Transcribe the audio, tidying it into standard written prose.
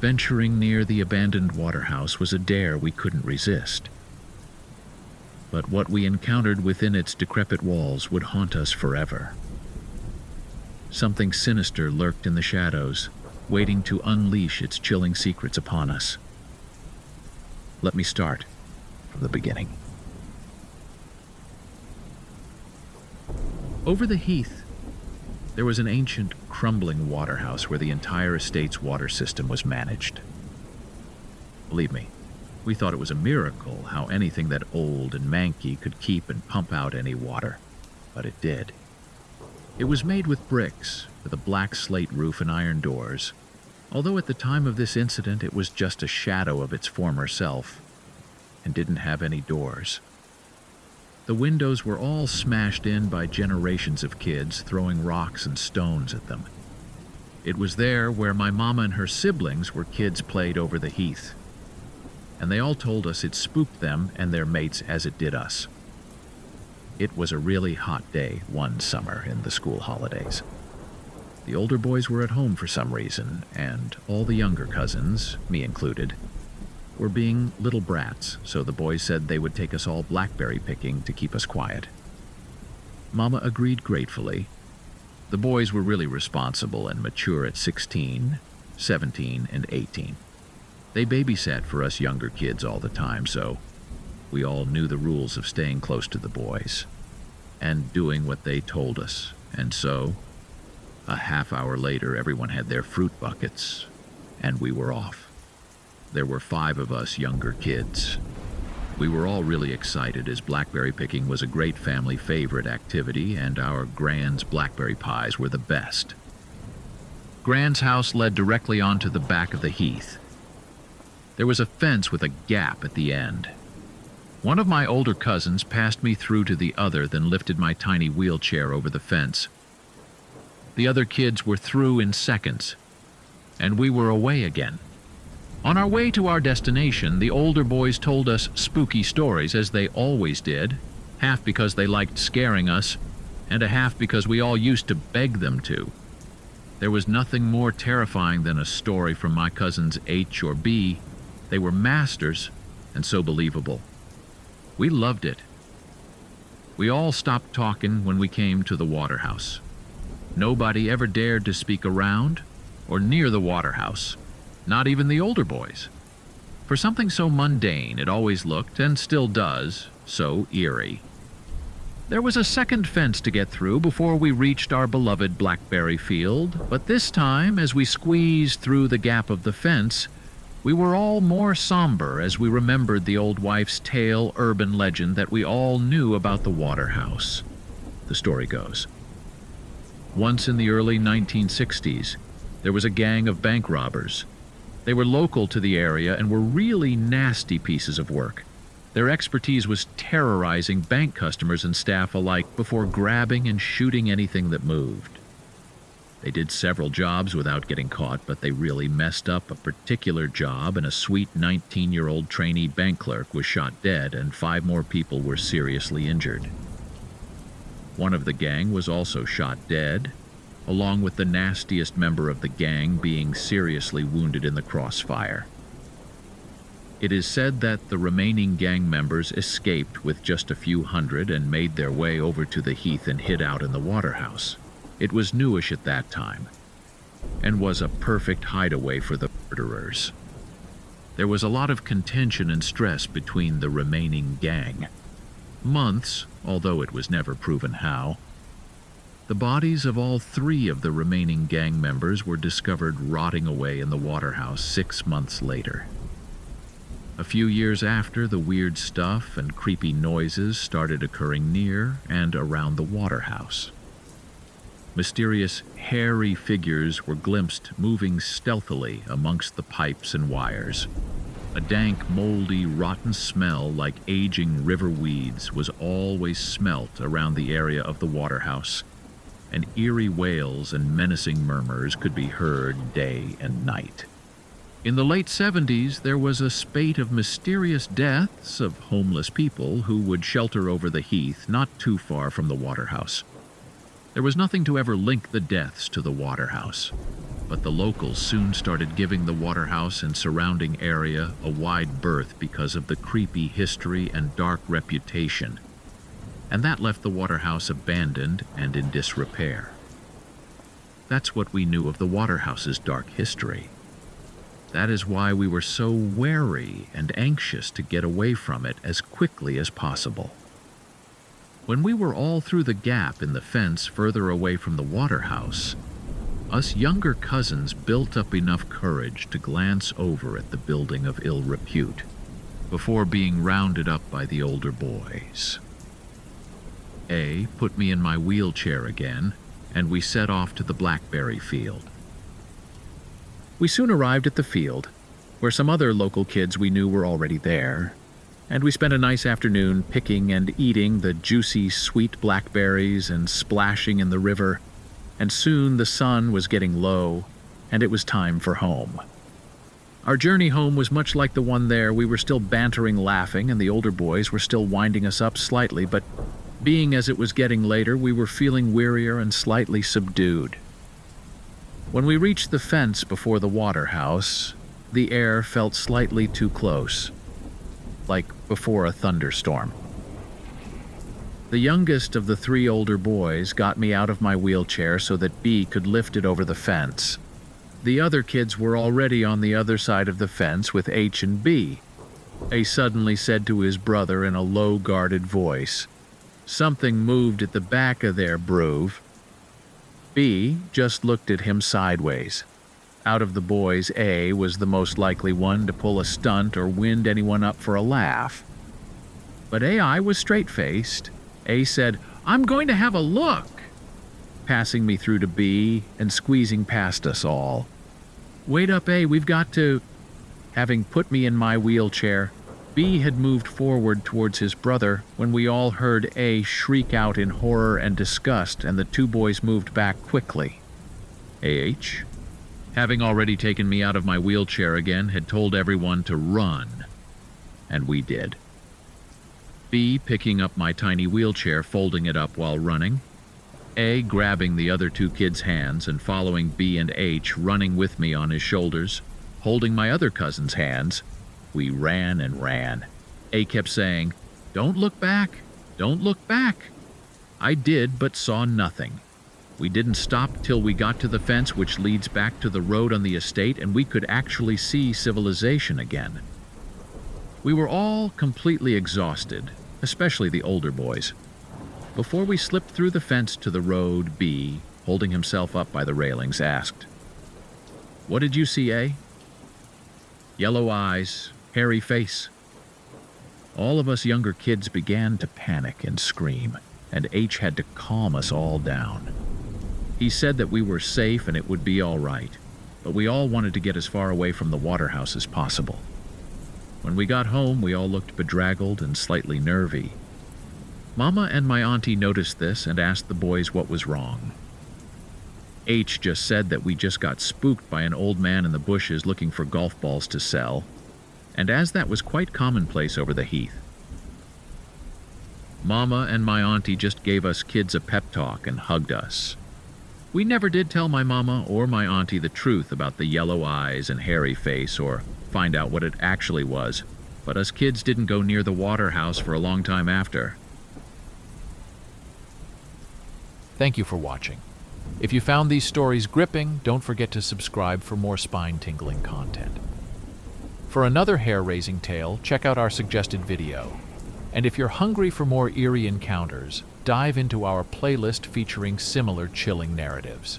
Venturing near the abandoned Waterhouse was a dare we couldn't resist. But what we encountered within its decrepit walls would haunt us forever. Something sinister lurked in the shadows, waiting to unleash its chilling secrets upon us. Let me start from the beginning. Over the heath, there was an ancient, crumbling Waterhouse where the entire estate's water system was managed. Believe me, we thought it was a miracle how anything that old and manky could keep and pump out any water, but it did. It was made with bricks, with a black slate roof and iron doors, although at the time of this incident it was just a shadow of its former self, and didn't have any doors. The windows were all smashed in by generations of kids throwing rocks and stones at them. It was there where my mama and her siblings were kids played over the heath, and they all told us it spooked them and their mates as it did us. It was a really hot day one summer in the school holidays. The older boys were at home for some reason, and all the younger cousins, me included, were being little brats, so the boys said they would take us all blackberry picking to keep us quiet. Mama agreed gratefully. The boys were really responsible and mature at 16, 17, and 18. They babysat for us younger kids all the time, so we all knew the rules of staying close to the boys and doing what they told us. And so, a half hour later, everyone had their fruit buckets, and we were off. There were 5 of us younger kids. We were all really excited as blackberry picking was a great family favorite activity, and our Grand's blackberry pies were the best. Grand's house led directly onto the back of the heath. There was a fence with a gap at the end. One of my older cousins passed me through to the other, then lifted my tiny wheelchair over the fence. The other kids were through in seconds, and we were away again. On our way to our destination, the older boys told us spooky stories, as they always did, half because they liked scaring us, and a half because we all used to beg them to. There was nothing more terrifying than a story from my cousins H or B. They were masters, and so believable. We loved it. We all stopped talking when we came to the Waterhouse. Nobody ever dared to speak around or near the Waterhouse. Not even the older boys. For something so mundane, it always looked, and still does, so eerie. There was a second fence to get through before we reached our beloved blackberry field, but this time, as we squeezed through the gap of the fence, we were all more somber as we remembered the old wife's tale urban legend that we all knew about the Waterhouse. The story goes, once in the early 1960s, there was a gang of bank robbers. They were local to the area and were really nasty pieces of work. Their expertise was terrorizing bank customers and staff alike before grabbing and shooting anything that moved. They did several jobs without getting caught, but they really messed up a particular job, and a sweet 19-year-old trainee bank clerk was shot dead, and 5 more people were seriously injured. One of the gang was also shot dead, along with the nastiest member of the gang being seriously wounded in the crossfire. It is said that the remaining gang members escaped with just a few hundred and made their way over to the heath and hid out in the Waterhouse. It was newish at that time, and was a perfect hideaway for the murderers. There was a lot of contention and stress between the remaining gang. Months, although it was never proven how. The bodies of all 3 of the remaining gang members were discovered rotting away in the Waterhouse 6 months later. A few years after, the weird stuff and creepy noises started occurring near and around the Waterhouse. Mysterious, hairy figures were glimpsed moving stealthily amongst the pipes and wires. A dank, moldy, rotten smell like aging river weeds was always smelt around the area of the Waterhouse, and eerie wails and menacing murmurs could be heard day and night. In the late 70s, there was a spate of mysterious deaths of homeless people who would shelter over the heath not too far from the Waterhouse. There was nothing to ever link the deaths to the Waterhouse, but the locals soon started giving the Waterhouse and surrounding area a wide berth because of the creepy history and dark reputation, and that left the Waterhouse abandoned and in disrepair. That's what we knew of the Waterhouse's dark history. That is why we were so wary and anxious to get away from it as quickly as possible. When we were all through the gap in the fence further away from the Waterhouse, us younger cousins built up enough courage to glance over at the building of ill repute before being rounded up by the older boys. A put me in my wheelchair again, and we set off to the blackberry field. We soon arrived at the field, where some other local kids we knew were already there, and we spent a nice afternoon picking and eating the juicy, sweet blackberries and splashing in the river, and soon the sun was getting low, and it was time for home. Our journey home was much like the one there. We were still bantering, laughing, and the older boys were still winding us up slightly, but being as it was getting later, we were feeling wearier and slightly subdued. When we reached the fence before the Waterhouse, the air felt slightly too close, like before a thunderstorm. The youngest of the three older boys got me out of my wheelchair so that B could lift it over the fence. The other kids were already on the other side of the fence with H and B. A suddenly said to his brother in a low, guarded voice, "Something moved at the back of there, Bruve." B just looked at him sideways. Out of the boys, A was the most likely one to pull a stunt or wind anyone up for a laugh. But AI was straight-faced. A said, "I'm going to have a look," passing me through to B and squeezing past us all. "Wait up, A, we've got to..." Having put me in my wheelchair, B had moved forward towards his brother when we all heard A shriek out in horror and disgust, and the two boys moved back quickly. AH, having already taken me out of my wheelchair again, had told everyone to run, and we did. B picking up my tiny wheelchair, folding it up while running, A grabbing the other two kids' hands and following B and H running with me on his shoulders, holding my other cousin's hands. We ran and ran. A kept saying, "Don't look back, don't look back." I did, but saw nothing. We didn't stop till we got to the fence which leads back to the road on the estate, and we could actually see civilization again. We were all completely exhausted, especially the older boys. Before we slipped through the fence to the road, B, holding himself up by the railings, asked, "What did you see, A?" "Yellow eyes, hairy face." All of us younger kids began to panic and scream, and H had to calm us all down. He said that we were safe and it would be all right, but we all wanted to get as far away from the Waterhouse as possible. When we got home, we all looked bedraggled and slightly nervy. Mama and my auntie noticed this and asked the boys what was wrong. H just said that we just got spooked by an old man in the bushes looking for golf balls to sell, and as that was quite commonplace over the heath. Mama and my auntie just gave us kids a pep talk and hugged us. We never did tell my mama or my auntie the truth about the yellow eyes and hairy face or find out what it actually was, but us kids didn't go near the Waterhouse for a long time after. Thank you for watching. If you found these stories gripping, don't forget to subscribe for more spine-tingling content. For another hair-raising tale, check out our suggested video. And if you're hungry for more eerie encounters, dive into our playlist featuring similar chilling narratives.